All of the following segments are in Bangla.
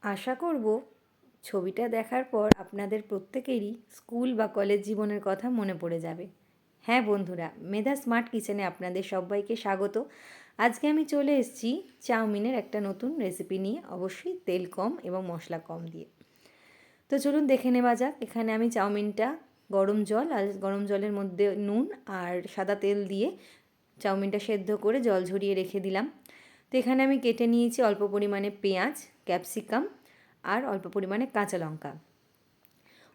আশা করব ছবিটা দেখার পর আপনাদের প্রত্যেকেরই স্কুল বা কলেজ জীবনের কথা মনে পড়ে যাবে। হ্যাঁ বন্ধুরা, মেধা স্মার্ট কিচেনে আপনাদের সবাইকে স্বাগত। আজকে আমি চলে এসেছি চাউমিনের একটা নতুন রেসিপি নিয়ে, অবশ্যই তেল কম এবং মশলা কম দিয়ে। তো চলুন দেখে নেওয়া যাক। এখানে আমি চাউমিনটা গরম জল আর গরম জলের মধ্যে নুন আর সাদা তেল দিয়ে চাউমিনটা সেদ্ধ করে জল ঝরিয়ে রেখে দিলাম। তো এখানে আমি কেটে নিয়েছি অল্প পরিমাণে পেঁয়াজ, ক্যাপসিকাম আর অল্প পরিমাণে কাঁচা লঙ্কা।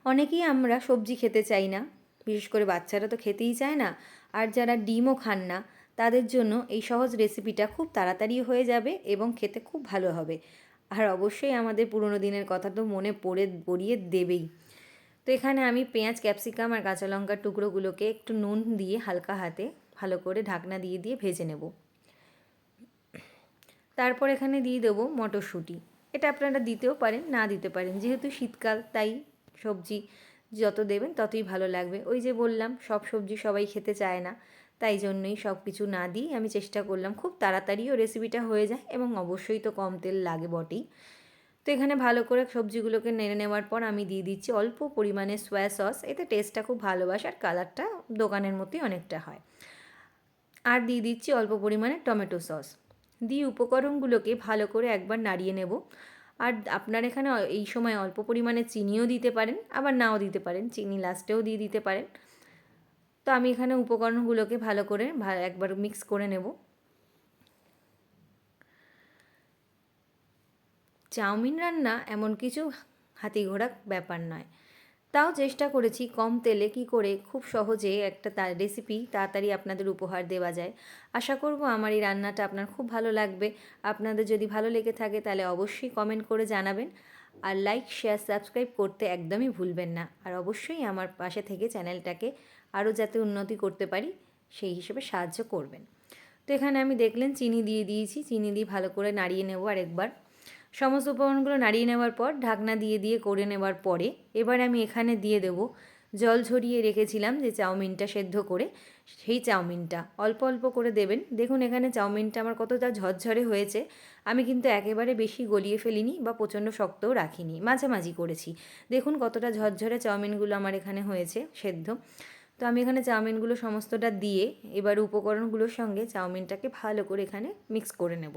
অনেকেই আমরা সবজি খেতে চাই না, বিশেষ করে বাচ্চারা তো খেতেই চায় না, আর যারা ডিমও খান না তাদের জন্য এই সহজ রেসিপিটা খুব তাড়াতাড়ি হয়ে যাবে এবং খেতে খুব ভালো হবে। আর অবশ্যই আমাদের পুরনো দিনের কথা তো মনে পড়িয়ে দেবেই। তো এখানে আমি পেঁয়াজ, ক্যাপসিকাম আর কাঁচা লঙ্কার টুকরোগুলোকে একটু নুন দিয়ে হালকা হাতে ভালো করে ঢাকনা দিয়ে দিয়ে ভেজে নেব। তারপর এখানে দিয়ে দেবো মটরশুঁটি। এটা আপনারা দিতেও পারেন, না দিতে পারেন, যেহেতু শীতকাল তাই সবজি যত দেবেন ততই ভালো লাগবে। ওই যে বললাম, সব সবজি সবাই খেতে চায় না, তাই জন্যই সব কিছু না দিই আমি চেষ্টা করলাম খুব তাড়াতাড়িও রেসিপিটা হয়ে যায় এবং অবশ্যই তো কম তেল লাগে বটেই। তো এখানে ভালো করে সবজিগুলোকে নেড়ে নেওয়ার পর আমি দিয়ে দিচ্ছি অল্প পরিমাণে সয়া সস। এতে টেস্টটা খুব ভালোবাসে আর কালারটা দোকানের মতোই অনেকটা হয়। আর দিয়ে দিচ্ছি অল্প পরিমাণে টমেটো সস। দিয়ে উপকরণগুলোকে ভালো করে একবার নাড়িয়ে নেব। আর আপনার এখানে এই সময় অল্প পরিমাণে চিনিও দিতে পারেন, আবার নাও দিতে পারেন, চিনি লাস্টেও দিয়ে দিতে পারেন। তো আমি এখানে উপকরণগুলোকে ভালো করে একবার মিক্স করে নেব। চাউমিন রান্না এমন কিছু হাতিঘোড়া ব্যাপার নয়, তাও চেষ্টা করেছি কম তেলে কী করে খুব সহজে একটা রেসিপি তাড়াতাড়ি আপনাদের উপহার দেওয়া যায়। আশা করব আমার এই রান্নাটা আপনার খুব ভালো লাগবে। আপনাদের যদি ভালো লেগে থাকে তাহলে অবশ্যই কমেন্ট করে জানাবেন, আর লাইক, শেয়ার, সাবস্ক্রাইব করতে একদমই ভুলবেন না। আর অবশ্যই আমার পাশে থেকে চ্যানেলটাকে আরও যাতে উন্নতি করতে পারি সেই হিসেবে সাহায্য করবেন। তো এখানে আমি দেখলেন চিনি দিয়ে দিয়েছি, চিনি দিয়ে ভালো করে নাড়িয়ে নেব আরেকবার। সমস্ত উপকরণগুলো নাড়িয়ে নেওয়ার পর ঢাকনা দিয়ে দিয়ে করে নেওয়ার পরে এবার আমি এখানে দিয়ে দেব জল ঝরিয়ে রেখেছিলাম যে চাউমিনটা সেদ্ধ করে, সেই চাউমিনটা অল্প অল্প করে দেবেন। দেখুন এখানে চাউমিনটা আমার কতটা ঝরঝরে হয়েছে। আমি কিন্তু একেবারে বেশি গলিয়ে ফেলিনি বা প্রচণ্ড শক্তও রাখিনি, মাঝামাঝি করেছি। দেখুন কতটা ঝরঝরে চাউমিনগুলো আমার এখানে হয়েছে সেদ্ধ। তো আমি এখানে চাউমিনগুলো সমস্তটা দিয়ে এবার উপকরণগুলোর সঙ্গে চাউমিনটাকে ভালো করে এখানে মিক্স করে নেব।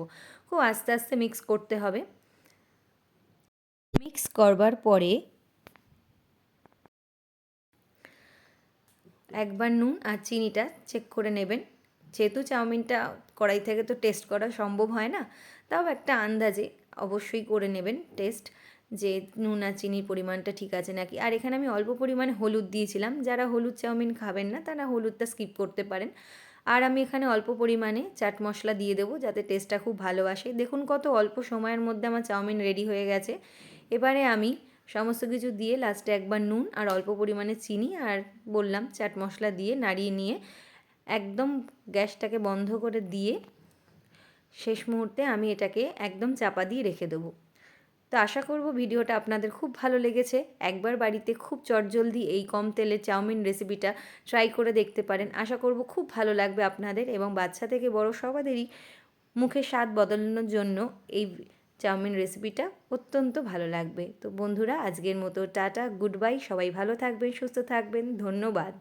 খুব আস্তে আস্তে মিক্স করতে হবে। মিক্স করবার পরে একবার নুন আর চিনিটা চেক করে নেবেন। যেহেতু চাউমিনটা কড়াই থেকে তো টেস্ট করা সম্ভব হয় না, তাও একটা আন্দাজে অবশ্যই করে নেবেন টেস্ট, যে নুন আর চিনির পরিমাণটা ঠিক আছে নাকি। আর এখানে আমি অল্প পরিমাণে হলুদ দিয়েছিলাম, যারা হলুদ চাউমিন খাবেন না তারা হলুদটা স্কিপ করতে পারেন। আর আমি এখানে অল্প পরিমাণে চাট মশলা দিয়ে দেবো যাতে টেস্টটা খুব ভালো আসে। দেখুন কত অল্প সময়ের মধ্যে আমার চাউমিন রেডি হয়ে গেছে। এবারে আমি সমস্ত কিছু দিয়ে লাস্টে একবার নুন আর অল্প পরিমাণে চিনি আর বললাম চাট মশলা দিয়ে নাড়িয়ে নিয়ে একদম গ্যাসটাকে বন্ধ করে দিয়ে শেষ মুহূর্তে আমি এটাকে একদম চাপা দিয়ে রেখে দেবো। তো আশা করব ভিডিওটা আপনাদের খুব ভালো লেগেছে। একবার বাড়িতে খুব চটজলদি এই কম তেলের চাউমিন রেসিপিটা ট্রাই করে দেখতে পারেন। আশা করব খুব ভালো লাগবে আপনাদের, এবং বাচ্চা থেকে বড় সবাদেরই মুখে স্বাদ বদলানোর জন্য এই চাউমিন রেসিপিটা অত্যন্ত ভালো লাগবে। তো বন্ধুরা, আজকের মতো টাটা, গুড বাই। সবাই ভালো থাকবেন, সুস্থ থাকবেন, ধন্যবাদ।